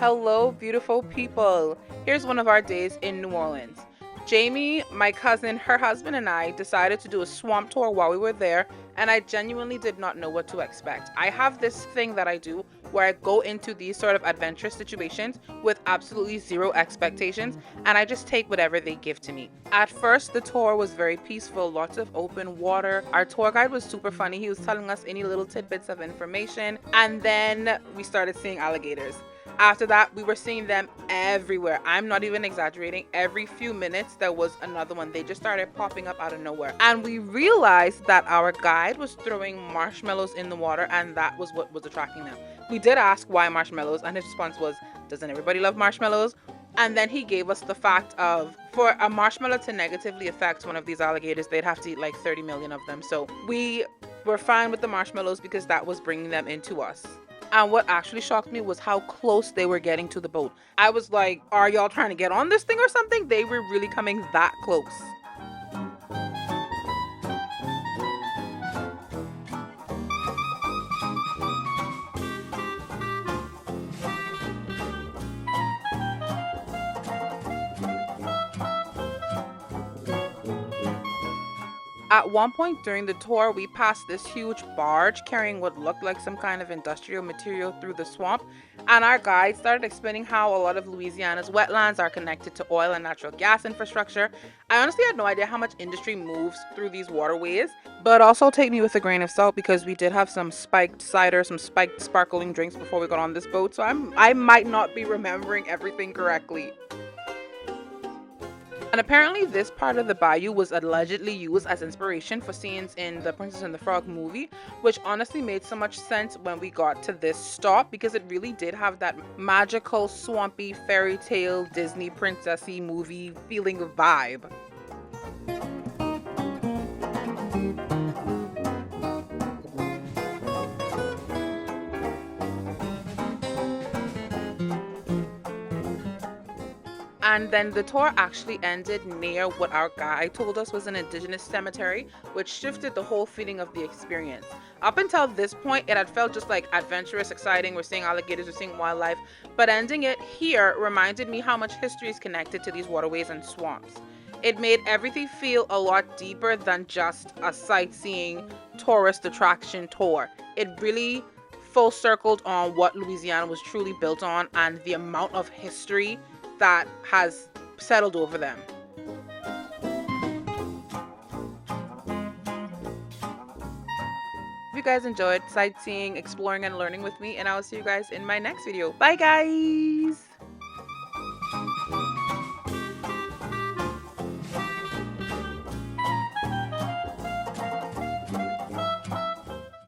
Hello, beautiful people. Here's one of our days in New Orleans. Jamie, my cousin, her husband, and I decided to do a swamp tour while we were there, and I genuinely did not know what to expect. I have this thing that I do where I go into these sort of adventurous situations with absolutely zero expectations, and I just take whatever they give to me. At first, the tour was very peaceful, lots of open water. Our tour guide was super funny. He was telling us any little tidbits of information, and then we started seeing alligators. After that, we were seeing them everywhere. I'm not even exaggerating. Every few minutes, there was another one. They just started popping up out of nowhere. And we realized that our guide was throwing marshmallows in the water, and that was what was attracting them. We did ask why marshmallows, and his response was, doesn't everybody love marshmallows? And then he gave us the fact of, for a marshmallow to negatively affect one of these alligators, they'd have to eat like 30 million of them. So we were fine with the marshmallows because that was bringing them into us. And what actually shocked me was how close they were getting to the boat. I was like, are y'all trying to get on this thing or something? They were really coming that close. At one point during the tour, we passed this huge barge carrying what looked like some kind of industrial material through the swamp, and our guide started explaining how a lot of Louisiana's wetlands are connected to oil and natural gas infrastructure. I honestly had no idea how much industry moves through these waterways, but also take me with a grain of salt because we did have some spiked cider, some spiked sparkling drinks before we got on this boat, so I might not be remembering everything correctly. And apparently, this part of the bayou was allegedly used as inspiration for scenes in the Princess and the Frog movie, which honestly made so much sense when we got to this stop because it really did have that magical, swampy, fairy tale, Disney princessy movie feeling vibe. And then the tour actually ended near what our guide told us was an indigenous cemetery, which shifted the whole feeling of the experience. Up until this point, it had felt just like adventurous, exciting. We're seeing alligators, we're seeing wildlife, but ending it here reminded me how much history is connected to these waterways and swamps. It made everything feel a lot deeper than just a sightseeing tourist attraction tour. It really full circled on what Louisiana was truly built on and the amount of history that has settled over them. If you guys enjoyed sightseeing, exploring, and learning with me, and I will see you guys in my next video. Bye, guys!